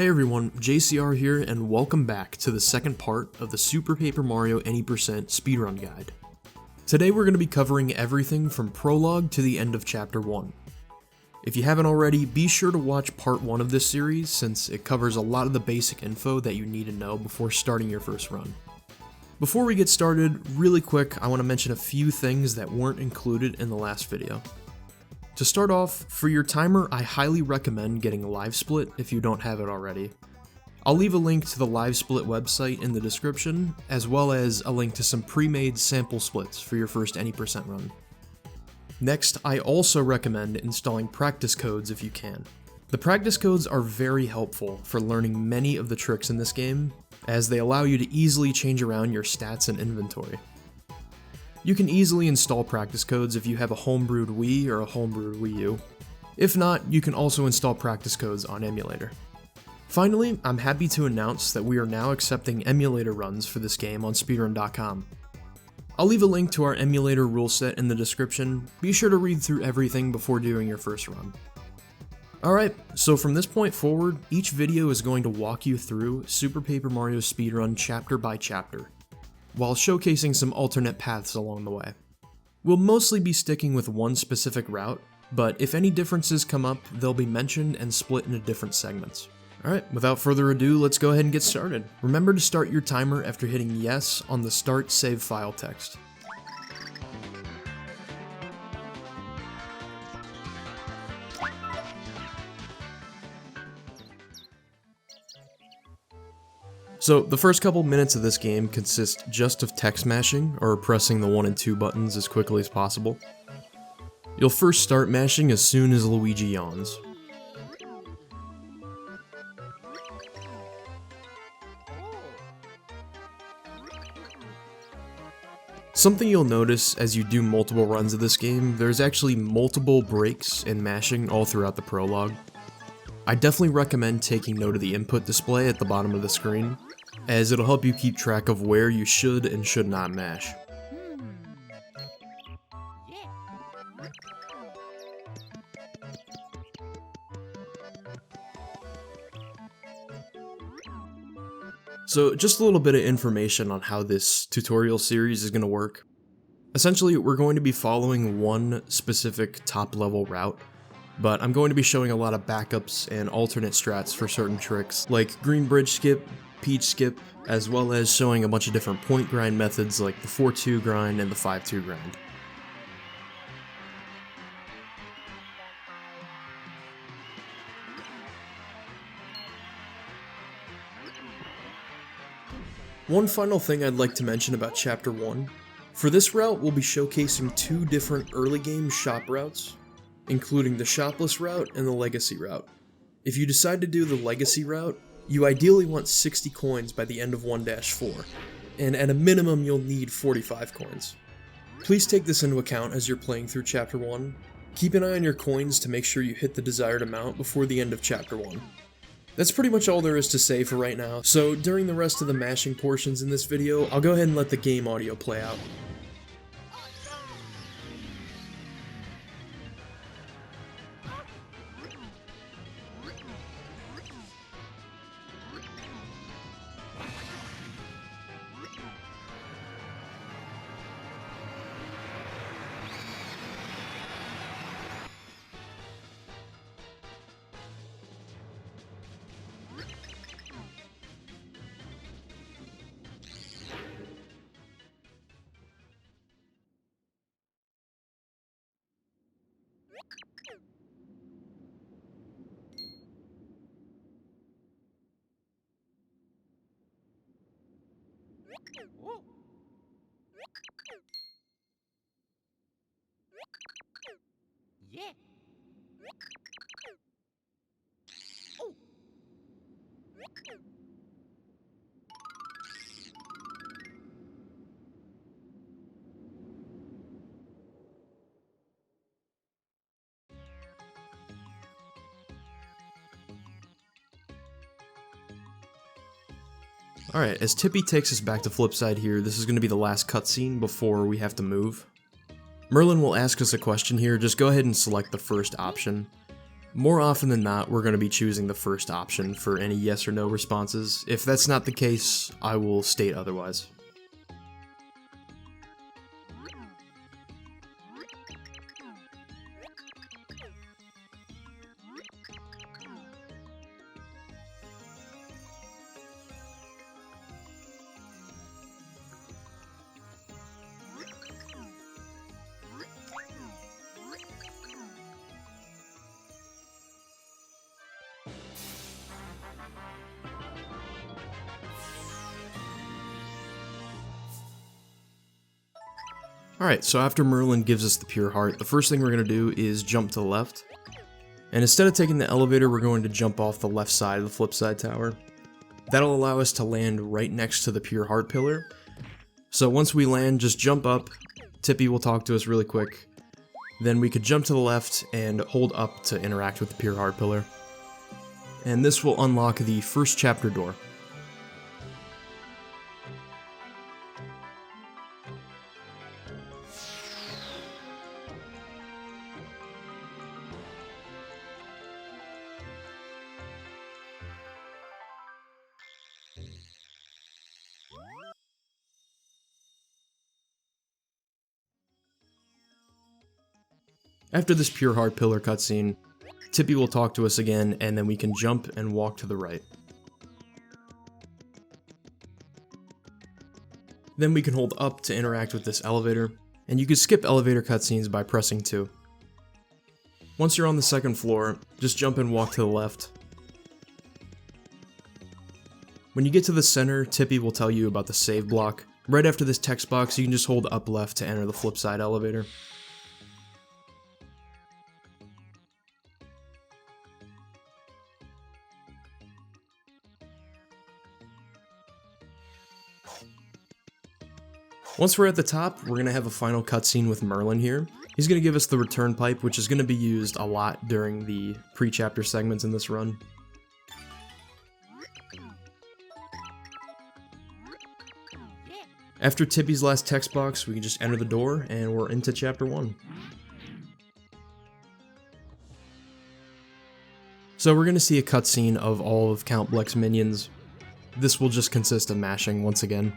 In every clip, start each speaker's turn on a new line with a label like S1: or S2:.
S1: Hey everyone, JCR here, and welcome back to the second part of the Super Paper Mario Any% Speedrun Guide. Today we're going to be covering everything from Prologue to the end of Chapter 1. If you haven't already, be sure to watch Part 1 of this series, since it covers a lot of the basic info that you need to know before starting your first run. Before we get started, really quick, I want to mention a few things that weren't included in the last video. To start off, for your timer, I highly recommend getting LiveSplit if you don't have it already. I'll leave a link to the LiveSplit website in the description, as well as a link to some pre-made sample splits for your first Any% run. Next, I also recommend installing practice codes if you can. The practice codes are very helpful for learning many of the tricks in this game, as they allow you to easily change around your stats and inventory. You can easily install practice codes if you have a homebrewed Wii or a homebrewed Wii U. If not, you can also install practice codes on emulator. Finally, I'm happy to announce that we are now accepting emulator runs for this game on speedrun.com. I'll leave a link to our emulator rule set in the description. Be sure to read through everything before doing your first run. Alright, so from this point forward, each video is going to walk you through Super Paper Mario Speedrun chapter by chapter, while showcasing some alternate paths along the way. We'll mostly be sticking with one specific route, but if any differences come up, they'll be mentioned and split into different segments. Alright, without further ado, let's go ahead and get started. Remember to start your timer after hitting yes on the Start Save File text. So, the first couple minutes of this game consist just of text mashing, or pressing the 1 and 2 buttons as quickly as possible. You'll first start mashing as soon as Luigi yawns. Something you'll notice as you do multiple runs of this game, there's actually multiple breaks in mashing all throughout the prologue. I definitely recommend taking note of the input display at the bottom of the screen, as it'll help you keep track of where you should and should not mash. So just a little bit of information on how this tutorial series is going to work. Essentially, we're going to be following one specific top-level route, but I'm going to be showing a lot of backups and alternate strats for certain tricks, like Green Bridge Skip, Peach Skip, as well as showing a bunch of different point grind methods like the 4-2 grind and the 5-2 grind. One final thing I'd like to mention about Chapter 1. For this route, we'll be showcasing two different early game shop routes, including the shopless route and the legacy route. If you decide to do the legacy route, you ideally want 60 coins by the end of 1-4, and at a minimum you'll need 45 coins. Please take this into account as you're playing through Chapter 1. Keep an eye on your coins to make sure you hit the desired amount before the end of Chapter 1. That's pretty much all there is to say for right now, so during the rest of the mashing portions in this video, I'll go ahead and let the game audio play out.
S2: Yeah.
S1: Alright, as Tippy takes us back to Flipside here, this is going to be the last cutscene before we have to move. Merlin will ask us a question here, just go ahead and select the first option. More often than not, we're going to be choosing the first option for any yes or no responses. If that's not the case, I will state otherwise. Alright, so after Merlin gives us the pure heart, the first thing we're going to do is jump to the left. And instead of taking the elevator, we're going to jump off the left side of the flip side tower. That'll allow us to land right next to the pure heart pillar. So once we land, just jump up. Tippy will talk to us really quick. Then we could jump to the left and hold up to interact with the pure heart pillar. And this will unlock the first chapter door. After this pure heart pillar cutscene, Tippy will talk to us again, and then we can jump and walk to the right. Then we can hold up to interact with this elevator, and you can skip elevator cutscenes by pressing 2. Once you're on the second floor, just jump and walk to the left. When you get to the center, Tippy will tell you about the save block. Right after this text box, you can just hold up left to enter the flip side elevator. Once we're at the top, we're going to have a final cutscene with Merlin here. He's going to give us the return pipe, which is going to be used a lot during the pre-chapter segments in this run. After Tippy's last text box, we can just enter the door, and we're into Chapter 1. So we're going to see a cutscene of all of Count Bleck's minions. This will just consist of mashing once again.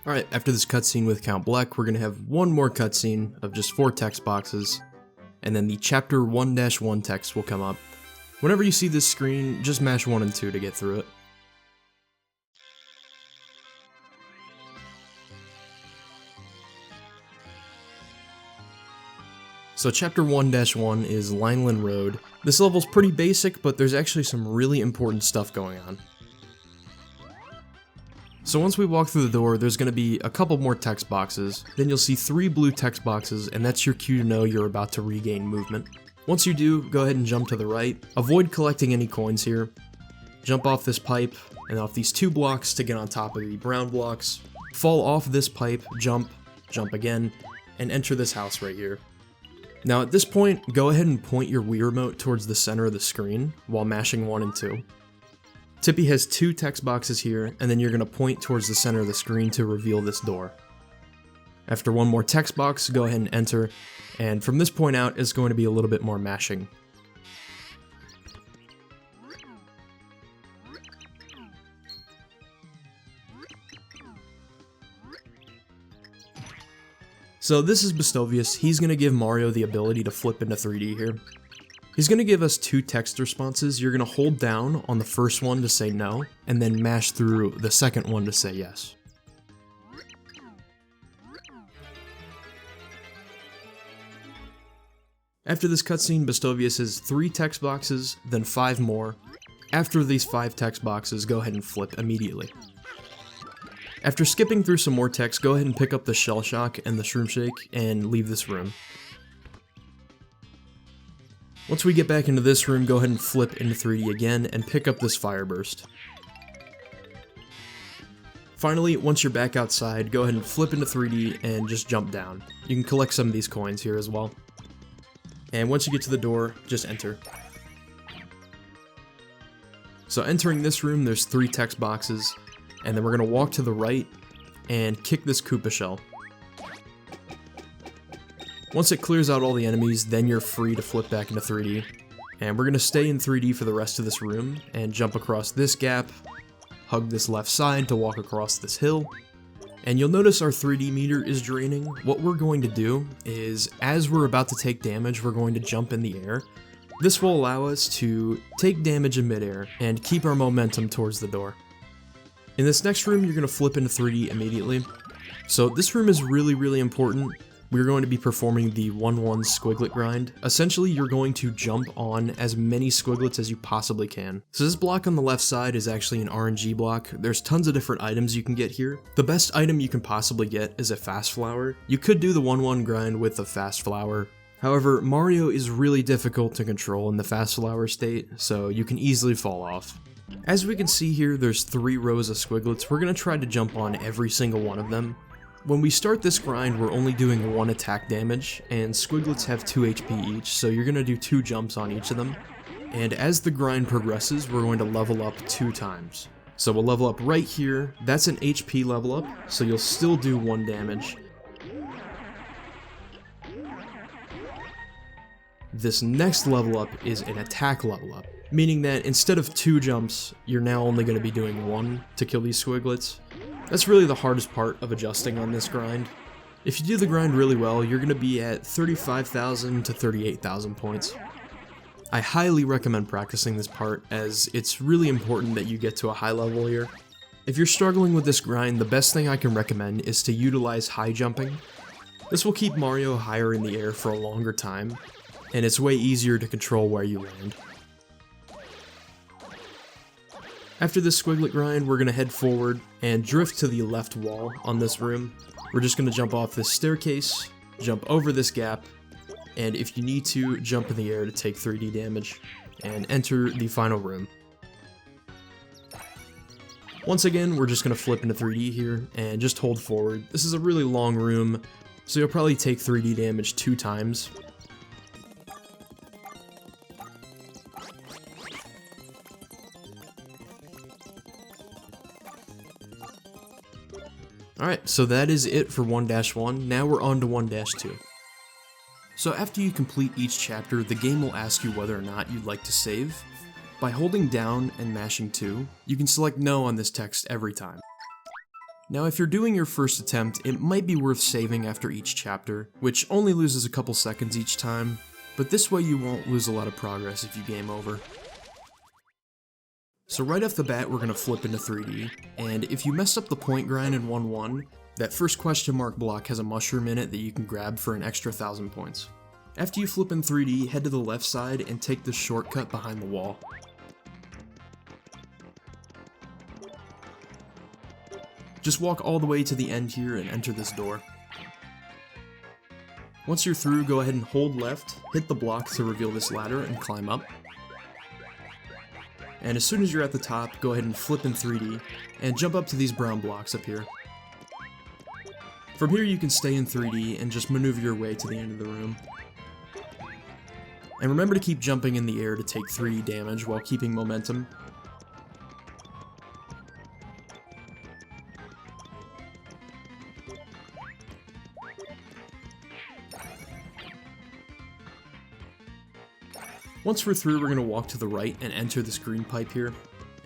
S1: Alright, after this cutscene with Count Bleck, we're going to have one more cutscene of just 4 text boxes, and then the Chapter 1-1 text will come up. Whenever you see this screen, just mash 1 and 2 to get through it. So Chapter 1-1 is Lineland Road. This level's pretty basic, but there's actually some really important stuff going on. So once we walk through the door, there's going to be a couple more text boxes, then you'll see 3 blue text boxes, and that's your cue to know you're about to regain movement. Once you do, go ahead and jump to the right. Avoid collecting any coins here. Jump off this pipe, and off these 2 blocks to get on top of the brown blocks. Fall off this pipe, jump again, and enter this house right here. Now at this point, go ahead and point your Wii Remote towards the center of the screen while mashing 1 and 2. Tippy has 2 text boxes here, and then you're going to point towards the center of the screen to reveal this door. After 1 more text box, go ahead and enter, and from this point out, it's going to be a little bit more mashing. So this is Bestovius. He's going to give Mario the ability to flip into 3D here. He's going to give us 2 text responses. You're going to hold down on the first one to say no, and then mash through the second one to say yes. After this cutscene, Bestovius has 3 text boxes, then 5 more. After these 5 text boxes, go ahead and flip immediately. After skipping through some more text, go ahead and pick up the Shell Shock and the Shroom Shake and leave this room. Once we get back into this room, go ahead and flip into 3D again and pick up this Fire Burst. Finally, once you're back outside, go ahead and flip into 3D and just jump down. You can collect some of these coins here as well. And once you get to the door, just enter. So entering this room, there's 3 text boxes, and then we're going to walk to the right and kick this Koopa shell. Once it clears out all the enemies, then you're free to flip back into 3D. And we're going to stay in 3D for the rest of this room and jump across this gap, hug this left side to walk across this hill. And you'll notice our 3D meter is draining. What we're going to do is, as we're about to take damage, we're going to jump in the air. This will allow us to take damage in midair and keep our momentum towards the door. In this next room, you're going to flip into 3D immediately. So this room is really important. We're going to be performing the 1-1 squiglet grind. Essentially, you're going to jump on as many squiglets as you possibly can. So this block on the left side is actually an RNG block. There's tons of different items you can get here. The best item you can possibly get is a fast flower. You could do the 1-1 grind with a fast flower. However, Mario is really difficult to control in the fast flower state, so you can easily fall off. As we can see here, there's 3 rows of squiglets. We're going to try to jump on every single one of them. When we start this grind, we're only doing 1 attack damage, and squiglets have 2 HP each, so you're going to do 2 jumps on each of them. And as the grind progresses, we're going to level up 2 times. So we'll level up right here. That's an HP level up, so you'll still do 1 damage. This next level up is an attack level up, meaning that instead of 2 jumps, you're now only going to be doing 1 to kill these squiglets. That's really the hardest part of adjusting on this grind. If you do the grind really well, you're going to be at 35,000 to 38,000 points. I highly recommend practicing this part, as it's really important that you get to a high level here. If you're struggling with this grind, the best thing I can recommend is to utilize high jumping. This will keep Mario higher in the air for a longer time, and it's way easier to control where you land. After this squiglet grind, we're going to head forward and drift to the left wall on this room. We're just going to jump off this staircase, jump over this gap, and if you need to, jump in the air to take 3D damage, and enter the final room. Once again, we're just going to flip into 3D here, and just hold forward. This is a really long room, so you'll probably take 3D damage 2 times. Alright, so that is it for 1-1, now we're on to 1-2. So after you complete each chapter, the game will ask you whether or not you'd like to save. By holding down and mashing 2, you can select no on this text every time. Now if you're doing your first attempt, it might be worth saving after each chapter, which only loses a couple seconds each time, but this way you won't lose a lot of progress if you game over. So right off the bat, we're going to flip into 3D, and if you mess up the point grind in 1-1, that first question mark block has a mushroom in it that you can grab for an extra 1,000 points. After you flip in 3D, head to the left side and take the shortcut behind the wall. Just walk all the way to the end here and enter this door. Once you're through, go ahead and hold left, hit the block to reveal this ladder and climb up. And as soon as you're at the top, go ahead and flip in 3D, and jump up to these brown blocks up here. From here you can stay in 3D and just maneuver your way to the end of the room. And remember to keep jumping in the air to take 3D damage while keeping momentum. Once we're through, we're going to walk to the right and enter this green pipe here.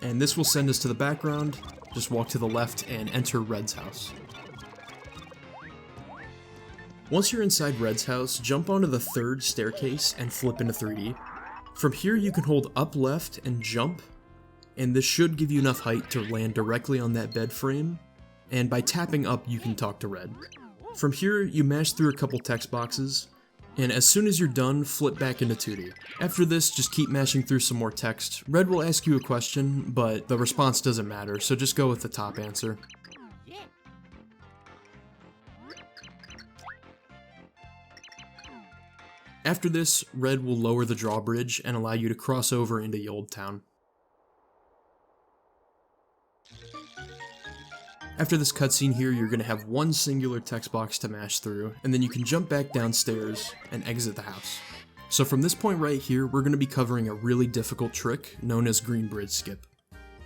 S1: And this will send us to the background. Just walk to the left and enter Red's house. Once you're inside Red's house, jump onto the 3rd staircase and flip into 3D. From here you can hold up left and jump, and this should give you enough height to land directly on that bed frame, and by tapping up you can talk to Red. From here you mash through a couple text boxes, And as soon as you're done, flip back into 2D. After this, just keep mashing through some more text. Red will ask you a question, but the response doesn't matter, so just go with the top answer.
S2: Yeah.
S1: After this, Red will lower the drawbridge and allow you to cross over into Old Town. After this cutscene here, you're going to have one singular text box to mash through, and then you can jump back downstairs and exit the house. So from this point right here, we're going to be covering a really difficult trick known as Green Bridge Skip.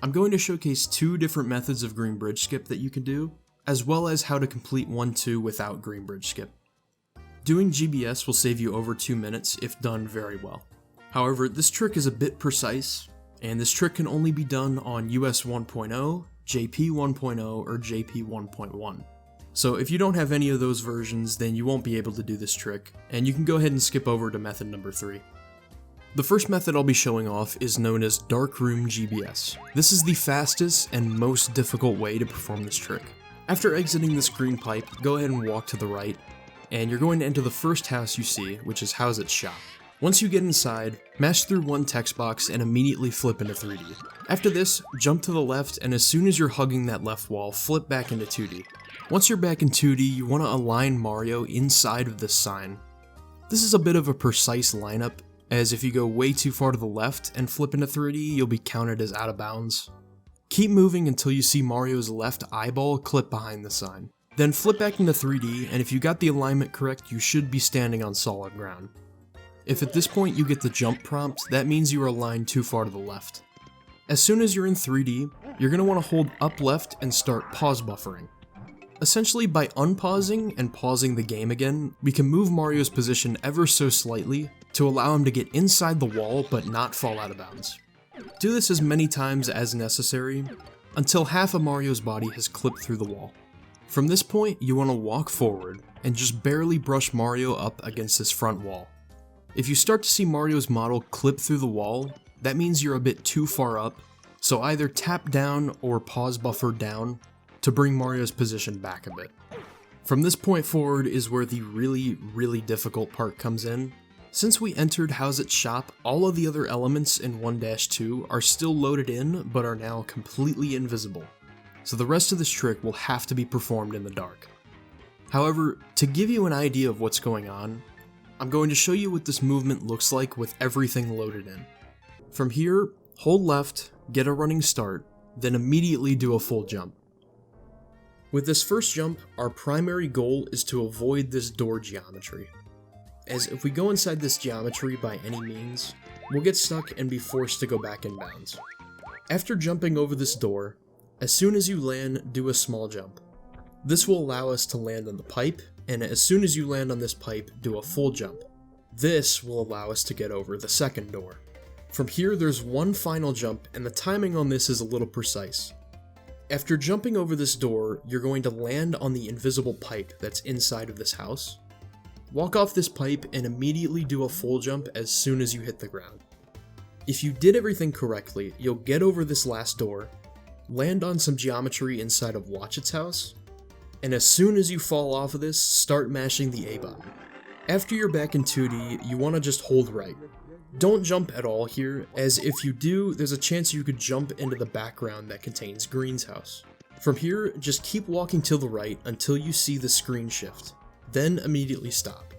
S1: I'm going to showcase two different methods of Green Bridge Skip that you can do, as well as how to complete 1-2 without Green Bridge Skip. Doing GBS will save you over 2 minutes if done very well. However, this trick is a bit precise, and this trick can only be done on US 1.0, JP 1.0, or JP 1.1. So if you don't have any of those versions, then you won't be able to do this trick, and you can go ahead and skip over to method number 3. The first method I'll be showing off is known as Dark Room GBS. This is the fastest and most difficult way to perform this trick. After exiting this green pipe, go ahead and walk to the right, and you're going to enter the first house you see, which is How's It Shop. Once you get inside, mash through one text box and immediately flip into 3D. After this, jump to the left, and as soon as you're hugging that left wall, flip back into 2D. Once you're back in 2D, you want to align Mario inside of this sign. This is a bit of a precise lineup, as if you go way too far to the left and flip into 3D, you'll be counted as out of bounds. Keep moving until you see Mario's left eyeball clip behind the sign. Then flip back into 3D, and if you got the alignment correct, you should be standing on solid ground. If at this point you get the jump prompt, that means you are aligned too far to the left. As soon as you're in 3D, you're going to want to hold up left and start pause buffering. Essentially, by unpausing and pausing the game again, we can move Mario's position ever so slightly to allow him to get inside the wall but not fall out of bounds. Do this as many times as necessary until half of Mario's body has clipped through the wall. From this point, you want to walk forward and just barely brush Mario up against this front wall. If you start to see Mario's model clip through the wall, that means you're a bit too far up, so either tap down or pause buffer down to bring Mario's position back a bit. From this point forward is where the really difficult part comes in. Since we entered How's It Shop, all of the other elements in 1-2 are still loaded in, but are now completely invisible. So the rest of this trick will have to be performed in the dark. However, to give you an idea of what's going on, I'm going to show you what this movement looks like with everything loaded in. From here, hold left, get a running start, then immediately do a full jump. With this first jump, our primary goal is to avoid this door geometry, as if we go inside this geometry by any means, we'll get stuck and be forced to go back in bounds. After jumping over this door, as soon as you land, do a small jump. This will allow us to land on the pipe, and as soon as you land on this pipe, do a full jump. This will allow us to get over the second door. From here, there's one final jump, and the timing on this is a little precise. After jumping over this door, you're going to land on the invisible pipe that's inside of this house. Walk off this pipe and immediately do a full jump as soon as you hit the ground. If you did everything correctly, you'll get over this last door, land on some geometry inside of Watchet's house, and as soon as you fall off of this, start mashing the A button. After you're back in 2D, you want to just hold right. Don't jump at all here, as if you do, there's a chance you could jump into the background that contains Green's house. From here, just keep walking to the right until you see the screen shift, then immediately stop.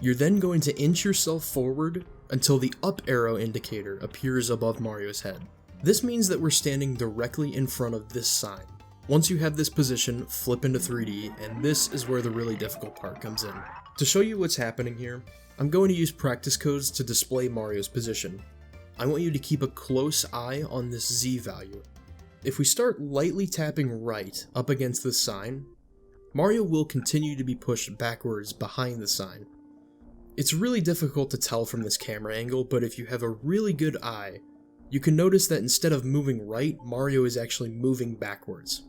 S1: You're then going to inch yourself forward until the up arrow indicator appears above Mario's head. This means that we're standing directly in front of this sign. Once you have this position, flip into 3D, and this is where the really difficult part comes in. To show you what's happening here, I'm going to use practice codes to display Mario's position. I want you to keep a close eye on this Z value. If we start lightly tapping right up against this sign, Mario will continue to be pushed backwards behind the sign. It's really difficult to tell from this camera angle, but if you have a really good eye, you can notice that instead of moving right, Mario is actually moving backwards.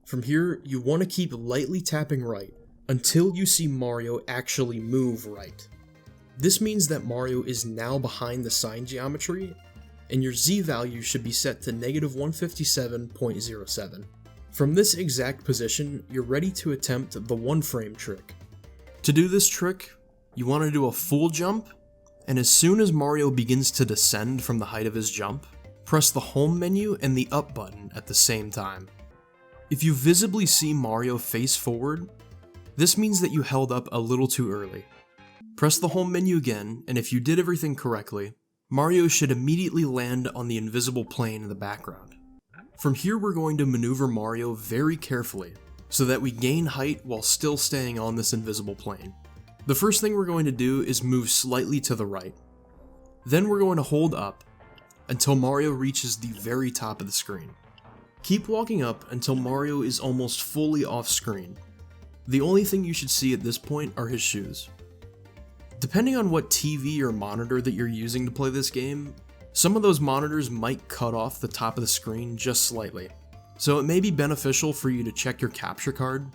S1: From here, you want to keep lightly tapping right until you see Mario actually move right. This means that Mario is now behind the sign geometry, and your Z value should be set to -157.07. From this exact position, you're ready to attempt the one frame trick. To do this trick, you want to do a full jump, and as soon as Mario begins to descend from the height of his jump, press the home menu and the up button at the same time. If you visibly see Mario face forward, this means that you held up a little too early. Press the home menu again, and if you did everything correctly, Mario should immediately land on the invisible plane in the background. From here we're going to maneuver Mario very carefully, so that we gain height while still staying on this invisible plane. The first thing we're going to do is move slightly to the right. Then we're going to hold up until Mario reaches the very top of the screen. Keep walking up until Mario is almost fully off screen. The only thing you should see at this point are his shoes. Depending on what TV or monitor that you're using to play this game, some of those monitors might cut off the top of the screen just slightly, so it may be beneficial for you to check your capture card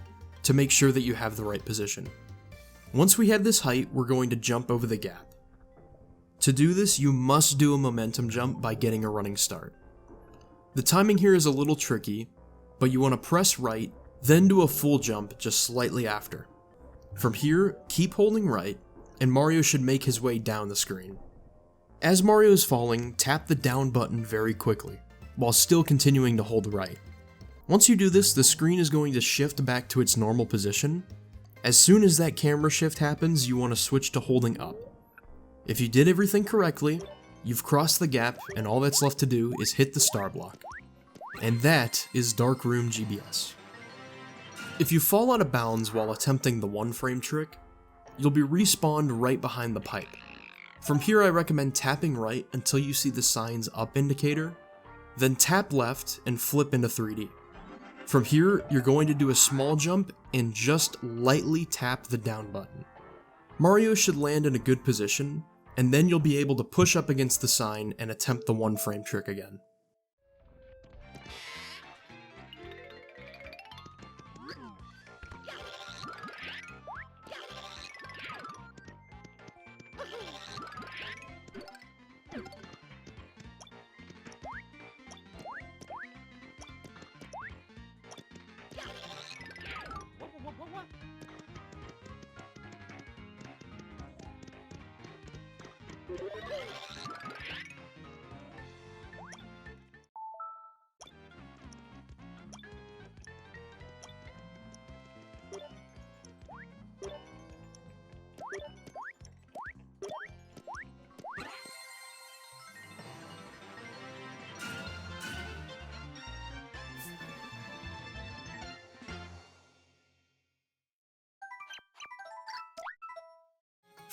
S1: to make sure that you have the right position. Once we have this height, we're going to jump over the gap. To do this, you must do a momentum jump by getting a running start. The timing here is a little tricky, but you want to press right, then do a full jump just slightly after. From here, keep holding right, and Mario should make his way down the screen. As Mario is falling, tap the down button very quickly, while still continuing to hold right. Once you do this, the screen is going to shift back to its normal position. As soon as that camera shift happens, you want to switch to holding up. If you did everything correctly, you've crossed the gap, and all that's left to do is hit the star block. And that is Dark Room GBS. If you fall out of bounds while attempting the one frame trick, you'll be respawned right behind the pipe. From here I recommend tapping right until you see the sign's up indicator, then tap left and flip into 3D. From here, you're going to do a small jump and just lightly tap the down button. Mario should land in a good position, and then you'll be able to push up against the sign and attempt the one frame trick again.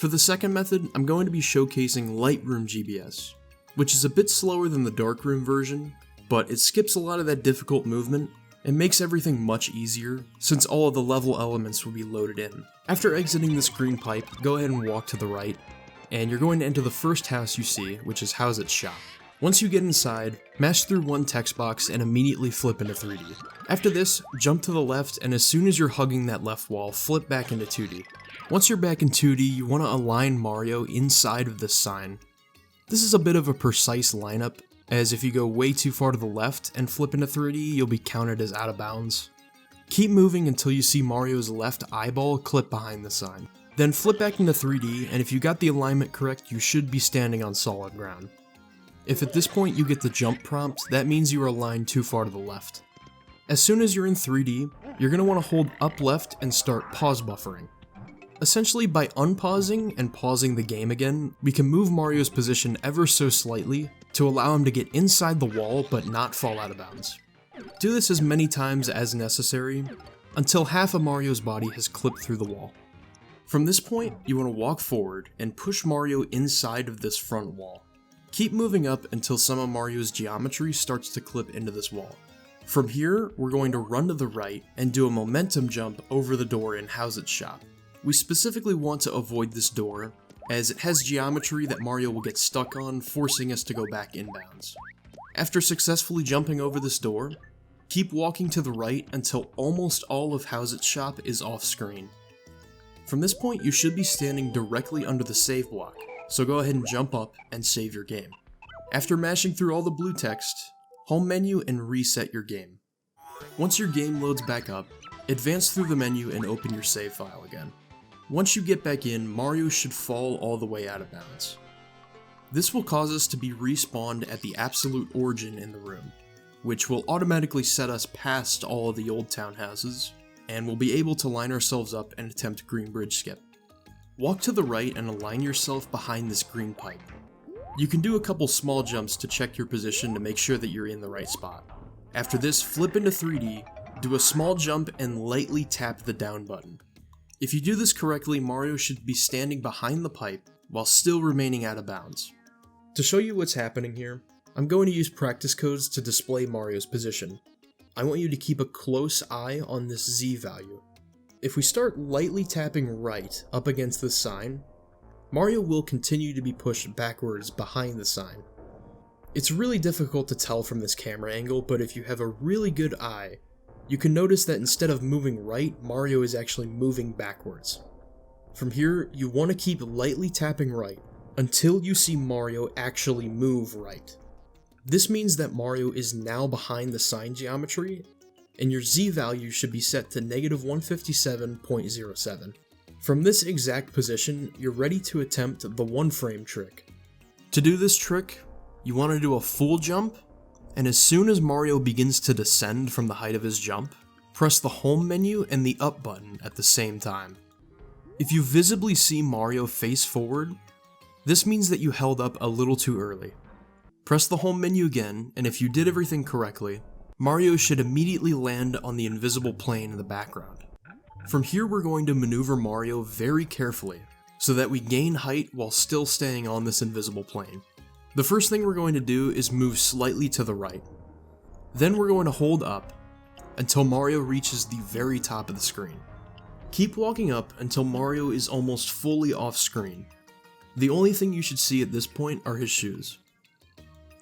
S1: For the second method, I'm going to be showcasing Lightroom GBS, which is a bit slower than the Darkroom version, but it skips a lot of that difficult movement and makes everything much easier since all of the level elements will be loaded in. After exiting the screen pipe, go ahead and walk to the right, and you're going to enter the first house you see, which is How's It Shop. Once you get inside, mash through one text box and immediately flip into 3D. After this, jump to the left, and as soon as you're hugging that left wall, flip back into 2D. Once you're back in 2D, you want to align Mario inside of this sign. This is a bit of a precise lineup, as if you go way too far to the left and flip into 3D, you'll be counted as out of bounds. Keep moving until you see Mario's left eyeball clip behind the sign. Then flip back into 3D, and if you got the alignment correct, you should be standing on solid ground. If at this point you get the jump prompt, that means you are aligned too far to the left. As soon as you're in 3D, you're going to want to hold up left and start pause buffering. Essentially, by unpausing and pausing the game again, we can move Mario's position ever so slightly to allow him to get inside the wall but not fall out of bounds. Do this as many times as necessary until half of Mario's body has clipped through the wall. From this point, you want to walk forward and push Mario inside of this front wall. Keep moving up until some of Mario's geometry starts to clip into this wall. From here, we're going to run to the right and do a momentum jump over the door in How's It Shop. We specifically want to avoid this door, as it has geometry that Mario will get stuck on, forcing us to go back inbounds. After successfully jumping over this door, keep walking to the right until almost all of How's It Shop is off screen. From this point, you should be standing directly under the save block, so go ahead and jump up and save your game. After mashing through all the blue text, home menu and reset your game. Once your game loads back up, advance through the menu and open your save file again. Once you get back in, Mario should fall all the way out of bounds. This will cause us to be respawned at the absolute origin in the room, which will automatically set us past all of the old townhouses, and we'll be able to line ourselves up and attempt Green Bridge Skip. Walk to the right and align yourself behind this green pipe. You can do a couple small jumps to check your position to make sure that you're in the right spot. After this, flip into 3D, do a small jump and lightly tap the down button. If you do this correctly, Mario should be standing behind the pipe while still remaining out of bounds. To show you what's happening here, I'm going to use practice codes to display Mario's position. I want you to keep a close eye on this Z value. If we start lightly tapping right up against this sign, Mario will continue to be pushed backwards behind the sign. It's really difficult to tell from this camera angle, but if you have a really good eye, you can notice that instead of moving right, Mario is actually moving backwards. From here, you want to keep lightly tapping right until you see Mario actually move right. This means that Mario is now behind the sign geometry, and your Z value should be set to -157.07. From this exact position, you're ready to attempt the one frame trick. To do this trick, you want to do a full jump, and as soon as Mario begins to descend from the height of his jump, press the home menu and the up button at the same time. If you visibly see Mario face forward, this means that you held up a little too early. Press the home menu again, and if you did everything correctly, Mario should immediately land on the invisible plane in the background. From here, we're going to maneuver Mario very carefully, so that we gain height while still staying on this invisible plane. The first thing we're going to do is move slightly to the right. Then we're going to hold up until Mario reaches the very top of the screen. Keep walking up until Mario is almost fully off screen. The only thing you should see at this point are his shoes.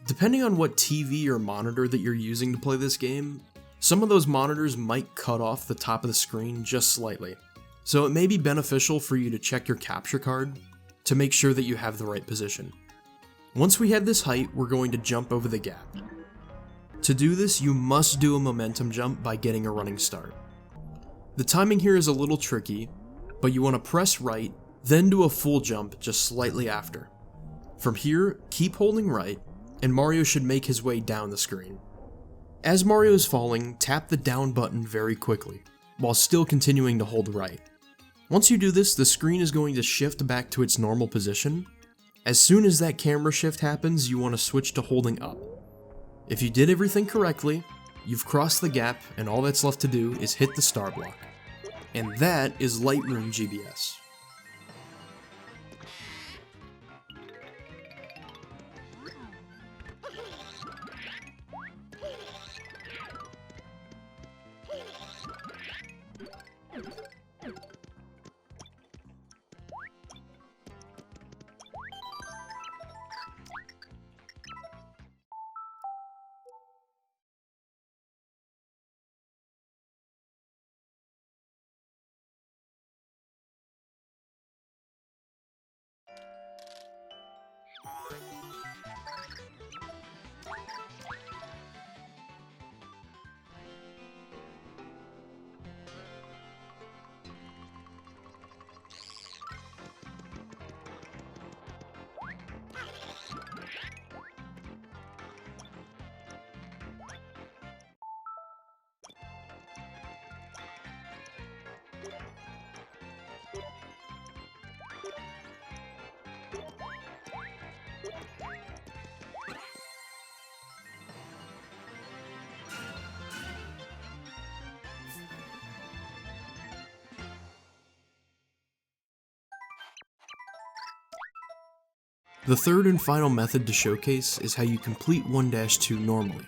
S1: Depending on what TV or monitor that you're using to play this game, some of those monitors might cut off the top of the screen just slightly, so it may be beneficial for you to check your capture card to make sure that you have the right position. Once we have this height, we're going to jump over the gap. To do this, you must do a momentum jump by getting a running start. The timing here is a little tricky, but you want to press right, then do a full jump just slightly after. From here, keep holding right, and Mario should make his way down the screen. As Mario is falling, tap the down button very quickly, while still continuing to hold right. Once you do this, the screen is going to shift back to its normal position. As soon as that camera shift happens, you want to switch to holding up. If you did everything correctly, you've crossed the gap, and all that's left to do is hit the star block. And that is Lightroom GBS. The third and final method to showcase is how you complete 1-2 normally.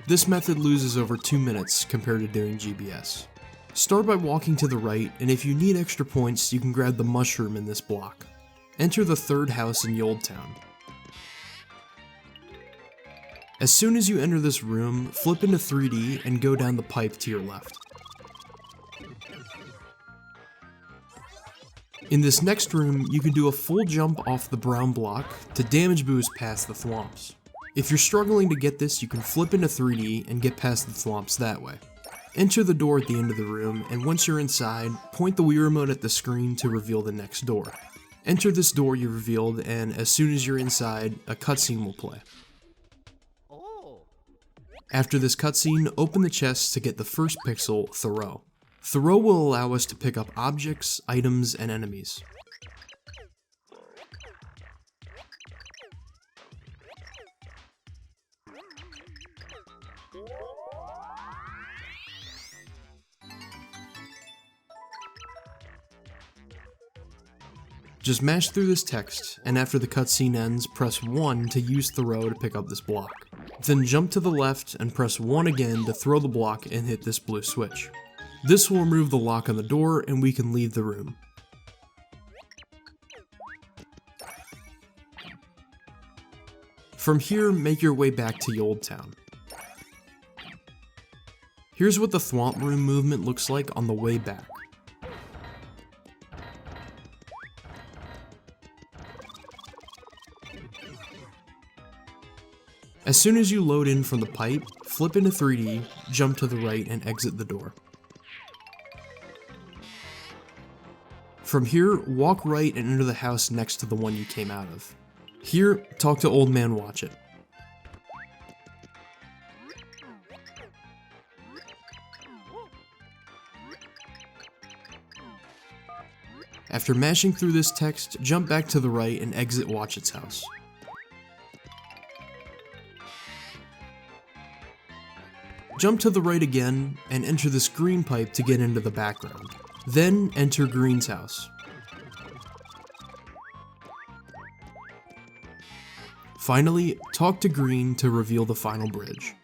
S1: This method loses over 2 minutes compared to doing GBS. Start by walking to the right, and if you need extra points, you can grab the mushroom in this block. Enter the third house in Yold Town. As soon as you enter this room, flip into 3D and go down the pipe to your left. In this next room, you can do a full jump off the brown block to damage boost past the thwomps. If you're struggling to get this, you can flip into 3D and get past the thwomps that way. Enter the door at the end of the room, and once you're inside, point the Wii Remote at the screen to reveal the next door. Enter this door you revealed, and as soon as you're inside, a cutscene will play.
S2: Oh.
S1: After this cutscene, open the chest to get the first pixel, Thoreau. Thoreau will allow us to pick up objects, items, and enemies. Just mash through this text, and after the cutscene ends, press 1 to use Thoreau to pick up this block. Then jump to the left and press 1 again to throw the block and hit this blue switch. This will remove the lock on the door and we can leave the room. From here, make your way back to Old Town. Here's what the Thwomp Room movement looks like on the way back. As soon as you load in from the pipe, flip into 3D, jump to the right, and exit the door. From here, walk right and enter the house next to the one you came out of. Here, talk to Old Man Watchet. After mashing through this text, jump back to the right and exit Watchet's house. Jump to the right again, and enter this green pipe to get into the background. Then enter Green's house. Finally, talk to Green to reveal the final bridge.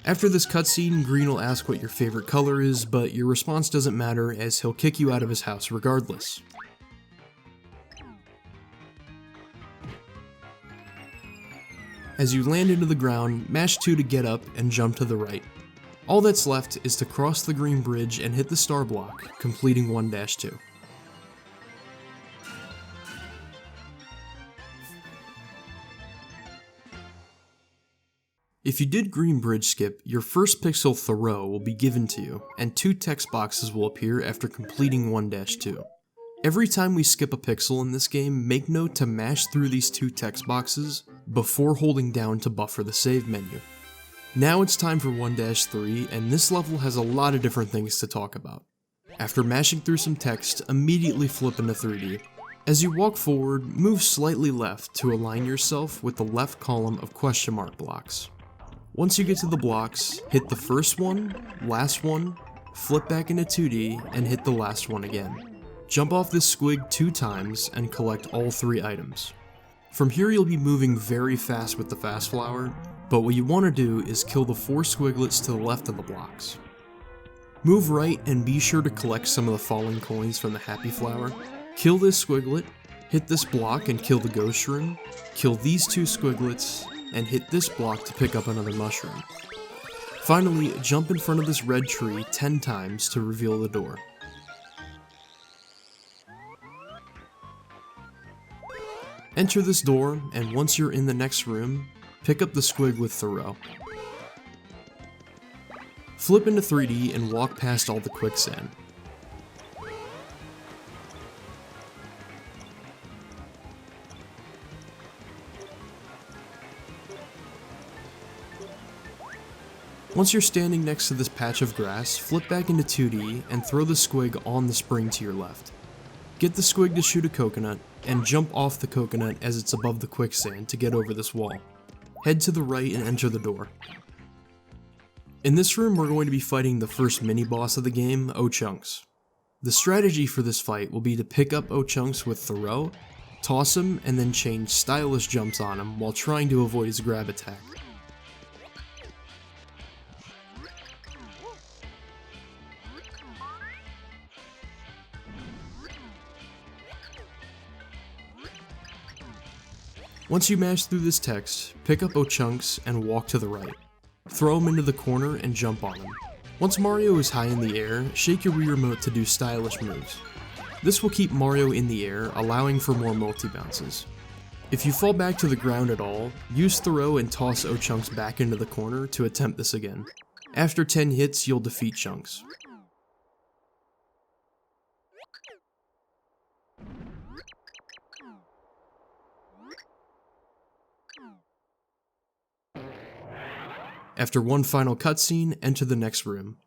S1: After this cutscene, Green will ask what your favorite color is, but your response doesn't matter as he'll kick you out of his house regardless. As you land into the ground, mash 2 to get up and jump to the right. All that's left is to cross the green bridge and hit the star block, completing 1-2. If you did green bridge skip, your first pixel Thoreau will be given to you, and 2 text boxes will appear after completing 1-2. Every time we skip a pixel in this game, make note to mash through these 2 text boxes before holding down to buffer the save menu. Now it's time for 1-3, and this level has a lot of different things to talk about. After mashing through some text, immediately flip into 3D. As you walk forward, move slightly left to align yourself with the left column of question mark blocks. Once you get to the blocks, hit the first one, last one, flip back into 2D, and hit the last one again. Jump off this squig 2 times and collect all 3 items. From here you'll be moving very fast with the fast flower, but what you want to do is kill the 4 squiglets to the left of the blocks. Move right and be sure to collect some of the falling coins from the happy flower. Kill this squiglet, hit this block and kill the ghost room, kill these 2 squiglets, and hit this block to pick up another mushroom. Finally, jump in front of this red tree 10 times to reveal the door. Enter this door, and once you're in the next room, pick up the squig with Thoreau. Flip into 3D and walk past all the quicksand. Once you're standing next to this patch of grass, flip back into 2D and throw the squig on the spring to your left. Get the squig to shoot a coconut, and jump off the coconut as it's above the quicksand to get over this wall. Head to the right and enter the door. In this room we're going to be fighting the first mini-boss of the game, O-Chunks. The strategy for this fight will be to pick up O-Chunks with Thoreau, toss him, and then change stylish jumps on him while trying to avoid his grab attack. Once you mash through this text, pick up O-Chunks and walk to the right. Throw him into the corner and jump on him. Once Mario is high in the air, shake your Wii Remote to do stylish moves. This will keep Mario in the air, allowing for more multi-bounces. If you fall back to the ground at all, use throw and toss O-Chunks back into the corner to attempt this again. After 10 hits, you'll defeat Chunks. After one final cutscene, enter the next room.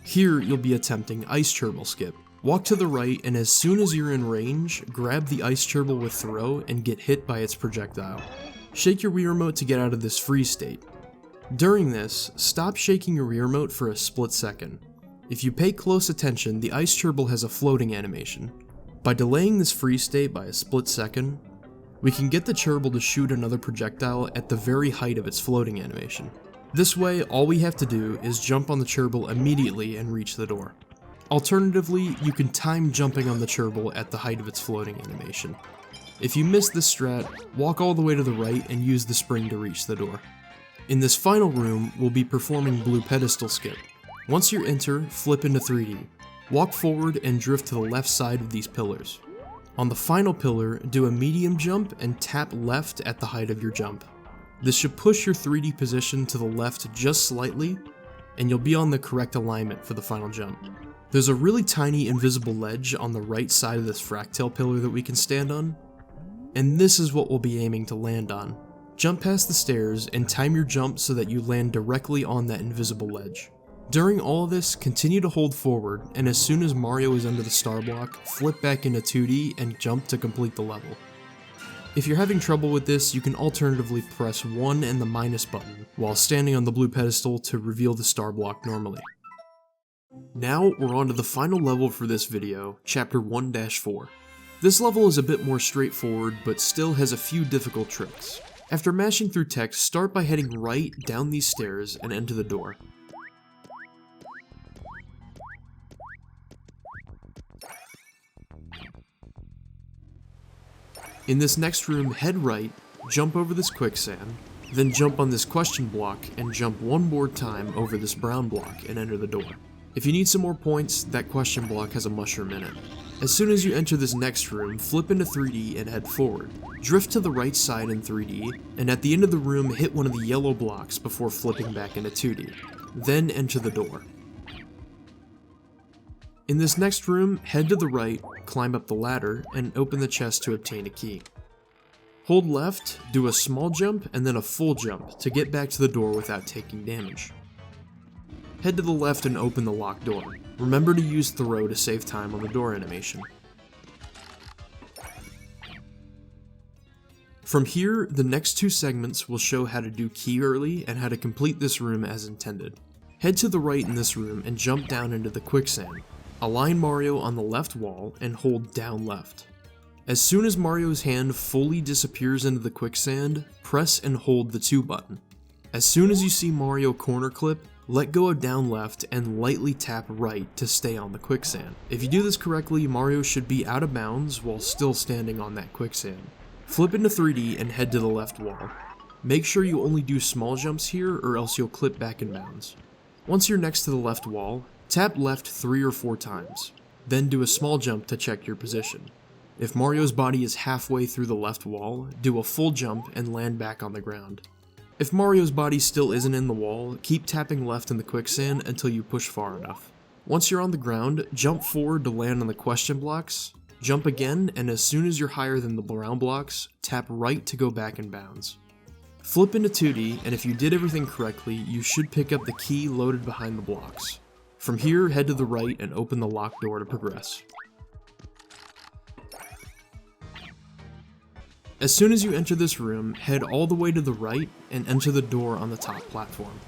S1: Here, you'll be attempting Ice Turtle Skip. Walk to the right, and as soon as you're in range, grab the Ice Turtle with throw and get hit by its projectile. Shake your Wii Remote to get out of this freeze state. During this, stop shaking your Wii Remote for a split second. If you pay close attention, the Ice Turtle has a floating animation. By delaying this freeze state by a split second, we can get the Turtle to shoot another projectile at the very height of its floating animation. This way, all we have to do is jump on the Turtle immediately and reach the door. Alternatively, you can time jumping on the Turtle at the height of its floating animation. If you miss this strat, walk all the way to the right and use the spring to reach the door. In this final room, we'll be performing Blue Pedestal Skip. Once you enter, flip into 3D. Walk forward and drift to the left side of these pillars. On the final pillar, do a medium jump and tap left at the height of your jump. This should push your 3D position to the left just slightly, and you'll be on the correct alignment for the final jump. There's a really tiny invisible ledge on the right side of this fractal pillar that we can stand on, and this is what we'll be aiming to land on. Jump past the stairs and time your jump so that you land directly on that invisible ledge. During all of this, continue to hold forward, and as soon as Mario is under the star block, flip back into 2D and jump to complete the level. If you're having trouble with this, you can alternatively press 1 and the minus button while standing on the blue pedestal to reveal the star block normally. Now we're on to the final level for this video, Chapter 1-4. This level is a bit more straightforward, but still has a few difficult tricks. After mashing through text, start by heading right down these stairs and enter the door. In this next room, head right, jump over this quicksand, then jump on this question block and jump one more time over this brown block and enter the door. If you need some more points, that question block has a mushroom in it. As soon as you enter this next room, flip into 3D and head forward. Drift to the right side in 3D, and at the end of the room, hit one of the yellow blocks before flipping back into 2D. Then enter the door. In this next room, head to the right, climb up the ladder, and open the chest to obtain a key. Hold left, do a small jump, and then a full jump to get back to the door without taking damage. Head to the left and open the locked door. Remember to use throw to save time on the door animation. From here, the next two segments will show how to do key early and how to complete this room as intended. Head to the right in this room and jump down into the quicksand. Align Mario on the left wall and hold down left. As soon as Mario's hand fully disappears into the quicksand, press and hold the 2 button. As soon as you see Mario corner clip, let go of down left and lightly tap right to stay on the quicksand. If you do this correctly, Mario should be out of bounds while still standing on that quicksand. Flip into 3D and head to the left wall. Make sure you only do small jumps here or else you'll clip back in bounds. Once you're next to the left wall, tap left 3 or 4 times. Then do a small jump to check your position. If Mario's body is halfway through the left wall, do a full jump and land back on the ground. If Mario's body still isn't in the wall, keep tapping left in the quicksand until you push far enough. Once you're on the ground, jump forward to land on the question blocks, jump again, and as soon as you're higher than the brown blocks, tap right to go back in bounds. Flip into 2D, and if you did everything correctly, you should pick up the key loaded behind the blocks. From here, head to the right and open the locked door to progress. As soon as you enter this room, head all the way to the right and enter the door on the top platform.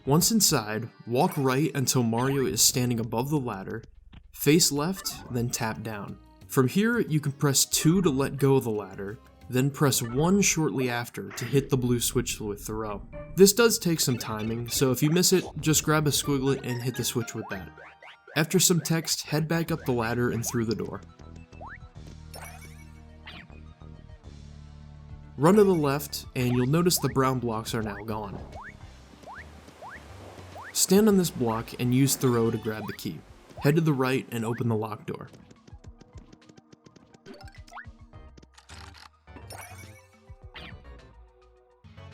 S1: Once inside, walk right until Mario is standing above the ladder, face left, then tap down. From here, you can press 2 to let go of the ladder, then press 1 shortly after to hit the blue switch with throw. This does take some timing, so if you miss it, just grab a squiglet and hit the switch with that. After some text, head back up the ladder and through the door. Run to the left, and you'll notice the brown blocks are now gone. Stand on this block and use throw to grab the key. Head to the right and open the lock door.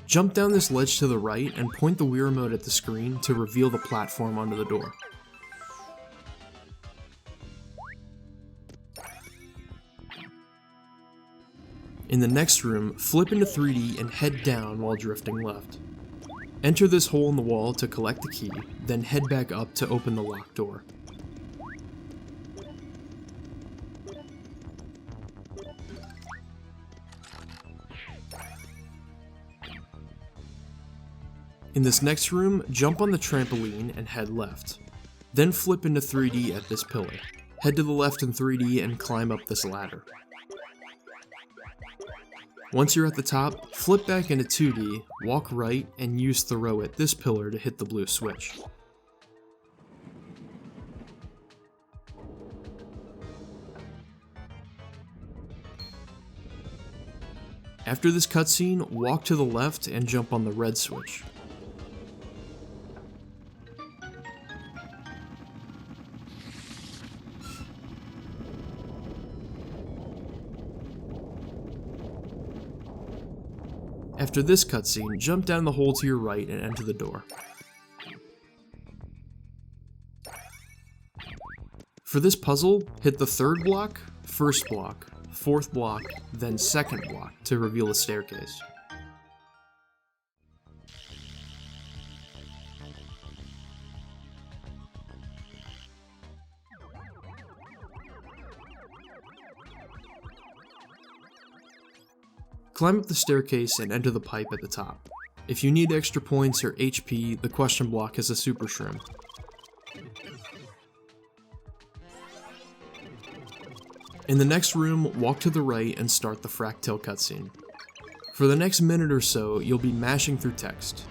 S1: Jump down this ledge to the right and point the Wii remote at the screen to reveal the platform under the door. In the next room, flip into 3D and head down while drifting left. Enter this hole in the wall to collect the key, then head back up to open the locked door. In this next room, jump on the trampoline and head left. Then flip into 3D at this pillar. Head to the left in 3D and climb up this ladder. Once you're at the top, flip back into 2D, walk right, and use throw at this pillar to hit the blue switch. After this cutscene, walk to the left and jump on the red switch. After this cutscene, jump down the hole to your right and enter the door. For this puzzle, hit the third block, first block, fourth block, then second block to reveal a staircase. Climb up the staircase and enter the pipe at the top. If you need extra points or HP, the question block has a super shrimp. In the next room, walk to the right and start the Fractal cutscene. For the next minute or so, you'll be mashing through text.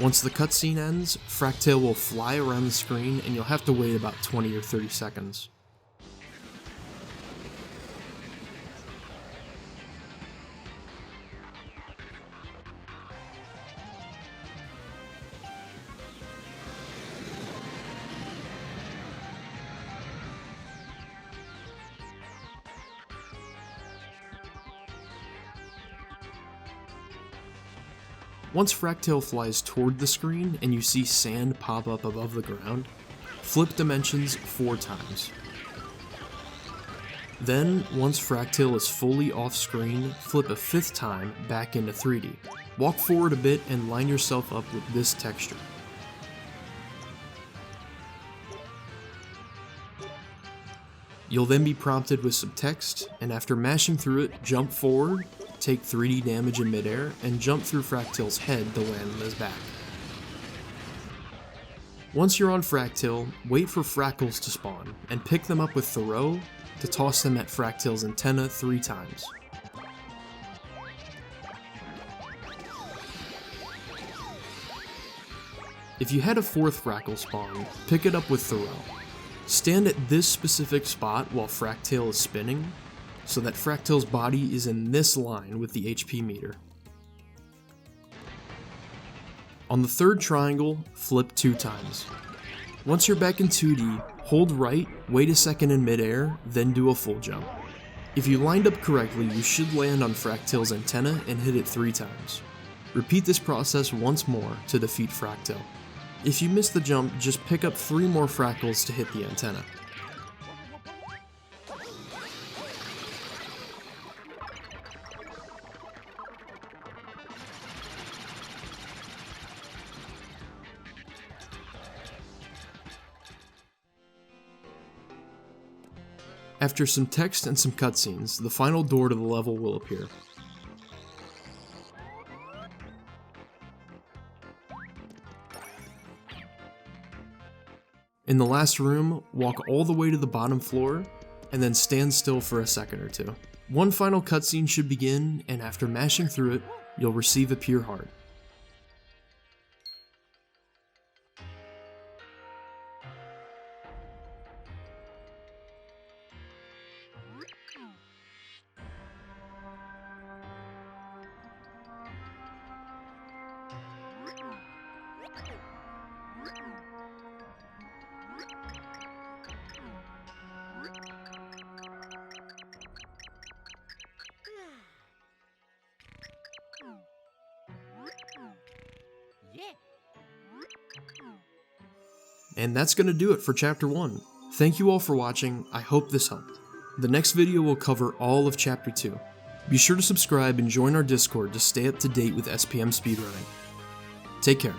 S1: Once the cutscene ends, Fractal will fly around the screen and you'll have to wait about 20 or 30 seconds. Once Fractal flies toward the screen and you see sand pop up above the ground, flip dimensions 4 times. Then, once Fractal is fully off screen, flip a 5th time back into 3D. Walk forward a bit and line yourself up with this texture. You'll then be prompted with some text, and after mashing through it, jump forward, take 3D damage in midair, and jump through Fractal's head to land on his back. Once you're on Fractal, wait for Frackles to spawn, and pick them up with throw to toss them at Fractal's antenna 3 times. If you had a 4th Frackle spawn, pick it up with throw. Stand at this specific spot while Fractal is spinning, so that Fractal's body is in this line with the HP meter. On the 3rd triangle, flip 2 times. Once you're back in 2D, hold right, wait a second in midair, then do a full jump. If you lined up correctly, you should land on Fractal's antenna and hit it 3 times. Repeat this process once more to defeat Fractal. If you miss the jump, just pick up 3 more fractals to hit the antenna. After some text and some cutscenes, the final door to the level will appear. In the last room, walk all the way to the bottom floor, and then stand still for a second or two. One final cutscene should begin, and after mashing through it, you'll receive a pure heart.
S2: Yeah.
S1: And that's going to do it for Chapter 1. Thank you all for watching, I hope this helped. The next video will cover all of Chapter 2. Be sure to subscribe and join our Discord to stay up to date with SPM speedrunning. Take care.